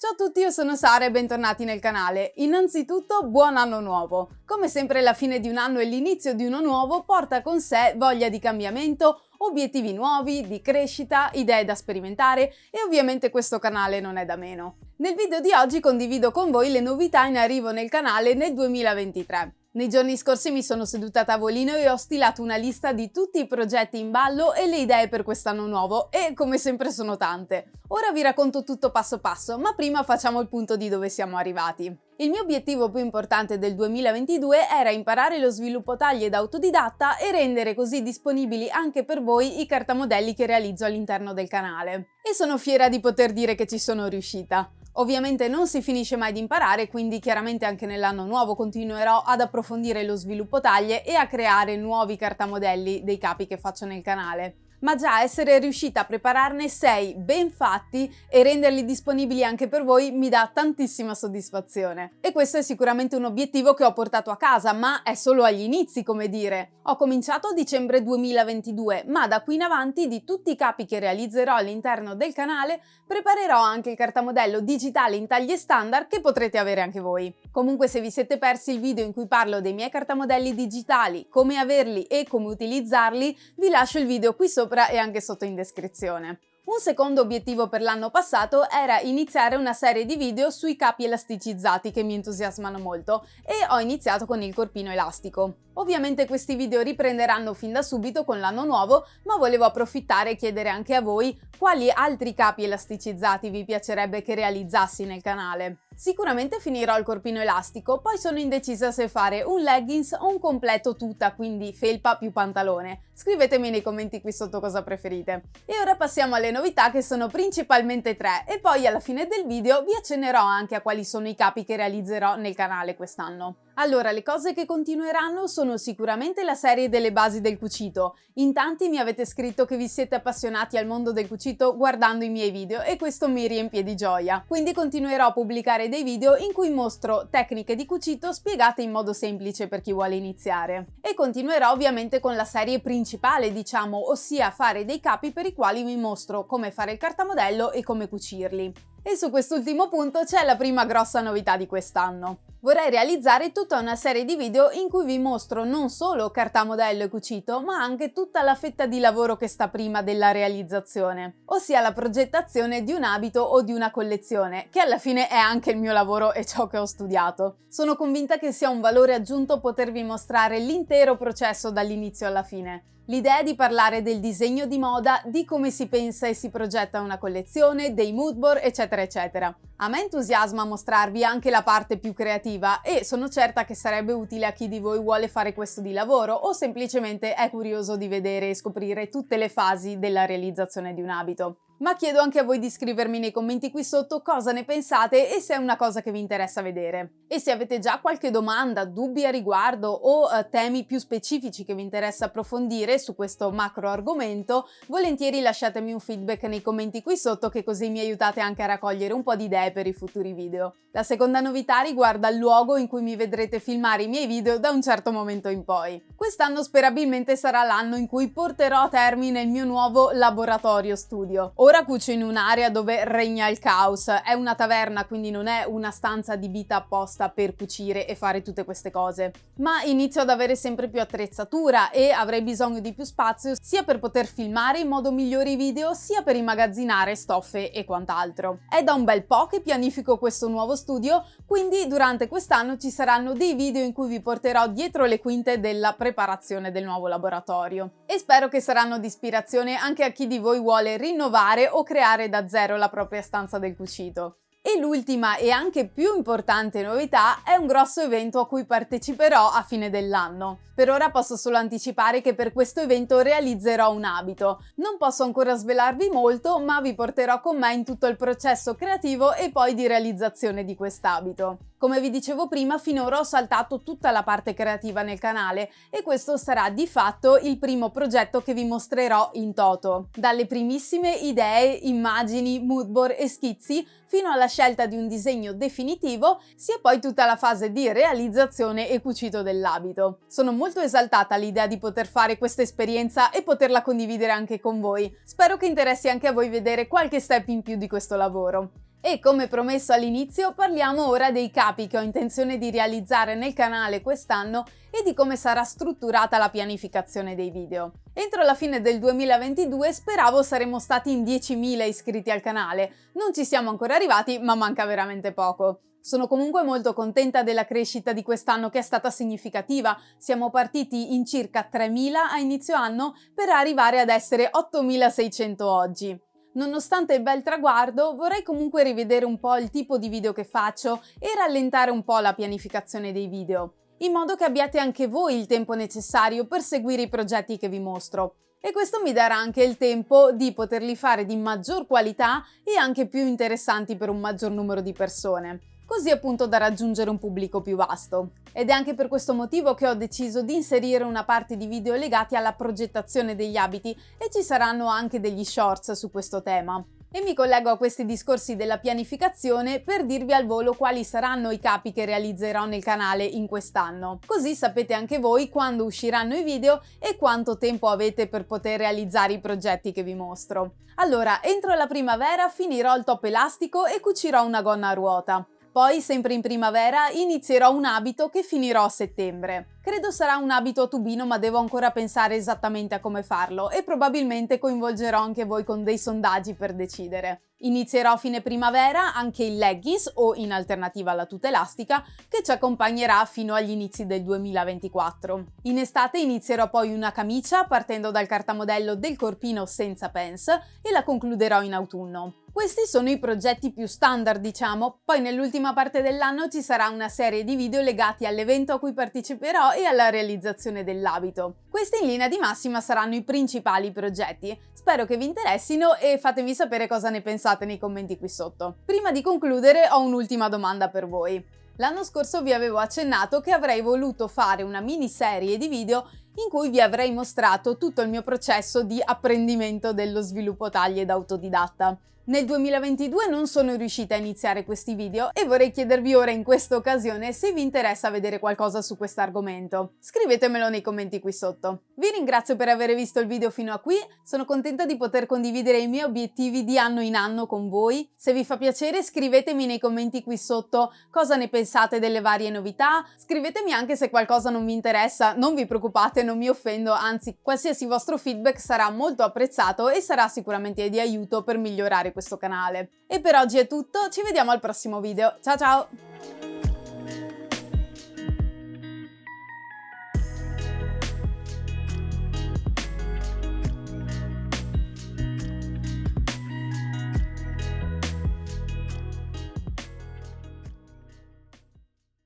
Ciao a tutti, io sono Sara e bentornati nel canale. Innanzitutto, buon anno nuovo! Come sempre la fine di un anno e l'inizio di uno nuovo porta con sé voglia di cambiamento, obiettivi nuovi, di crescita, idee da sperimentare e ovviamente questo canale non è da meno. Nel video di oggi condivido con voi le novità in arrivo nel canale nel 2023. Nei giorni scorsi mi sono seduta a tavolino e ho stilato una lista di tutti i progetti in ballo e le idee per quest'anno nuovo e come sempre sono tante. Ora vi racconto tutto passo passo, ma prima facciamo il punto di dove siamo arrivati. Il mio obiettivo più importante del 2022 era imparare lo sviluppo taglie da autodidatta e rendere così disponibili anche per voi i cartamodelli che realizzo all'interno del canale. E sono fiera di poter dire che ci sono riuscita. Ovviamente non si finisce mai di imparare, quindi chiaramente anche nell'anno nuovo continuerò ad approfondire lo sviluppo taglie e a creare nuovi cartamodelli dei capi che faccio nel canale. Ma già essere riuscita a prepararne 6 ben fatti e renderli disponibili anche per voi mi dà tantissima soddisfazione. E questo è sicuramente un obiettivo che ho portato a casa, ma è solo agli inizi, come dire. Ho cominciato a dicembre 2022, ma da qui in avanti di tutti i capi che realizzerò all'interno del canale preparerò anche il cartamodello digitale in taglie standard che potrete avere anche voi. Comunque, se vi siete persi il video in cui parlo dei miei cartamodelli digitali, come averli e come utilizzarli, vi lascio il video qui sopra e anche sotto in descrizione. Un secondo obiettivo per l'anno passato era iniziare una serie di video sui capi elasticizzati che mi entusiasmano molto e ho iniziato con il corpino elastico. Ovviamente questi video riprenderanno fin da subito con l'anno nuovo, ma volevo approfittare e chiedere anche a voi quali altri capi elasticizzati vi piacerebbe che realizzassi nel canale. Sicuramente finirò il corpino elastico, poi sono indecisa se fare un leggings o un completo tuta, quindi felpa più pantalone. Scrivetemi nei commenti qui sotto cosa preferite. E ora passiamo alle novità, che sono principalmente 3, e poi alla fine del video vi accennerò anche a quali sono i capi che realizzerò nel canale quest'anno. Allora, le cose che continueranno sono sicuramente la serie delle basi del cucito. In tanti mi avete scritto che vi siete appassionati al mondo del cucito guardando i miei video e questo mi riempie di gioia. Quindi continuerò a pubblicare dei video in cui mostro tecniche di cucito spiegate in modo semplice per chi vuole iniziare. E continuerò ovviamente con la serie principale, diciamo, ossia fare dei capi per i quali vi mostro come fare il cartamodello e come cucirli. E su quest'ultimo punto c'è la prima grossa novità di quest'anno. Vorrei realizzare tutta una serie di video in cui vi mostro non solo cartamodello e cucito, ma anche tutta la fetta di lavoro che sta prima della realizzazione, ossia la progettazione di un abito o di una collezione, che alla fine è anche il mio lavoro e ciò che ho studiato. Sono convinta che sia un valore aggiunto potervi mostrare l'intero processo dall'inizio alla fine. L'idea è di parlare del disegno di moda, di come si pensa e si progetta una collezione, dei mood board, eccetera eccetera. A me entusiasma mostrarvi anche la parte più creativa e sono certa che sarebbe utile a chi di voi vuole fare questo di lavoro o semplicemente è curioso di vedere e scoprire tutte le fasi della realizzazione di un abito. Ma chiedo anche a voi di scrivermi nei commenti qui sotto cosa ne pensate e se è una cosa che vi interessa vedere. E se avete già qualche domanda, dubbi a riguardo o temi più specifici che vi interessa approfondire su questo macro argomento, volentieri lasciatemi un feedback nei commenti qui sotto, che così mi aiutate anche a raccogliere un po' di idee per i futuri video. La seconda novità riguarda il luogo in cui mi vedrete filmare i miei video da un certo momento in poi. Quest'anno sperabilmente sarà l'anno in cui porterò a termine il mio nuovo laboratorio studio. Ora cucio in un'area dove regna il caos, è una taverna, quindi non è una stanza adibita apposta per cucire e fare tutte queste cose, ma inizio ad avere sempre più attrezzatura e avrei bisogno di più spazio sia per poter filmare in modo migliore i video, sia per immagazzinare stoffe e quant'altro. È da un bel po' che pianifico questo nuovo studio, quindi durante quest'anno ci saranno dei video in cui vi porterò dietro le quinte della preparazione del nuovo laboratorio. E spero che saranno di ispirazione anche a chi di voi vuole rinnovare o creare da zero la propria stanza del cucito. E l'ultima e anche più importante novità è un grosso evento a cui parteciperò a fine dell'anno. Per ora posso solo anticipare che per questo evento realizzerò un abito. Non posso ancora svelarvi molto, ma vi porterò con me in tutto il processo creativo e poi di realizzazione di quest'abito. Come vi dicevo prima, finora ho saltato tutta la parte creativa nel canale e questo sarà di fatto il primo progetto che vi mostrerò in toto. Dalle primissime idee, immagini, moodboard e schizzi fino alla scelta di un disegno definitivo, sia poi tutta la fase di realizzazione e cucito dell'abito. Sono molto esaltata all'idea di poter fare questa esperienza e poterla condividere anche con voi. Spero che interessi anche a voi vedere qualche step in più di questo lavoro. E come promesso all'inizio, parliamo ora dei capi che ho intenzione di realizzare nel canale quest'anno e di come sarà strutturata la pianificazione dei video. Entro la fine del 2022 speravo saremmo stati in 10.000 iscritti al canale, non ci siamo ancora arrivati, ma manca veramente poco. Sono comunque molto contenta della crescita di quest'anno, che è stata significativa. Siamo partiti in circa 3.000 a inizio anno per arrivare ad essere 8.600 oggi. Nonostante il bel traguardo, vorrei comunque rivedere un po' il tipo di video che faccio e rallentare un po' la pianificazione dei video, in modo che abbiate anche voi il tempo necessario per seguire i progetti che vi mostro. E questo mi darà anche il tempo di poterli fare di maggior qualità e anche più interessanti per un maggior numero di persone, così appunto da raggiungere un pubblico più vasto. Ed è anche per questo motivo che ho deciso di inserire una parte di video legati alla progettazione degli abiti, e ci saranno anche degli shorts su questo tema. E mi collego a questi discorsi della pianificazione per dirvi al volo quali saranno i capi che realizzerò nel canale in quest'anno. Così sapete anche voi quando usciranno i video e quanto tempo avete per poter realizzare i progetti che vi mostro. Allora, entro la primavera finirò il top elastico e cucirò una gonna a ruota. Poi, sempre in primavera, inizierò un abito che finirò a settembre. Credo sarà un abito a tubino, ma devo ancora pensare esattamente a come farlo e probabilmente coinvolgerò anche voi con dei sondaggi per decidere. Inizierò a fine primavera anche il leggings, o in alternativa alla tuta elastica, che ci accompagnerà fino agli inizi del 2024. In estate inizierò poi una camicia partendo dal cartamodello del corpino senza pens e la concluderò in autunno. Questi sono i progetti più standard, diciamo. Poi nell'ultima parte dell'anno ci sarà una serie di video legati all'evento a cui parteciperò e alla realizzazione dell'abito. Questi in linea di massima saranno i principali progetti. Spero che vi interessino e fatemi sapere cosa ne pensate nei commenti qui sotto. Prima di concludere ho un'ultima domanda per voi. L'anno scorso vi avevo accennato che avrei voluto fare una miniserie di video in cui vi avrei mostrato tutto il mio processo di apprendimento dello sviluppo taglie da autodidatta. Nel 2022 non sono riuscita a iniziare questi video e vorrei chiedervi ora in questa occasione se vi interessa vedere qualcosa su questo argomento. Scrivetemelo nei commenti qui sotto. Vi ringrazio per aver visto il video fino a qui, sono contenta di poter condividere i miei obiettivi di anno in anno con voi. Se vi fa piacere scrivetemi nei commenti qui sotto cosa ne pensate delle varie novità, scrivetemi anche se qualcosa non vi interessa, non vi preoccupate, non mi offendo, anzi qualsiasi vostro feedback sarà molto apprezzato e sarà sicuramente di aiuto per migliorare questo canale. E per oggi è tutto, ci vediamo al prossimo video, ciao ciao!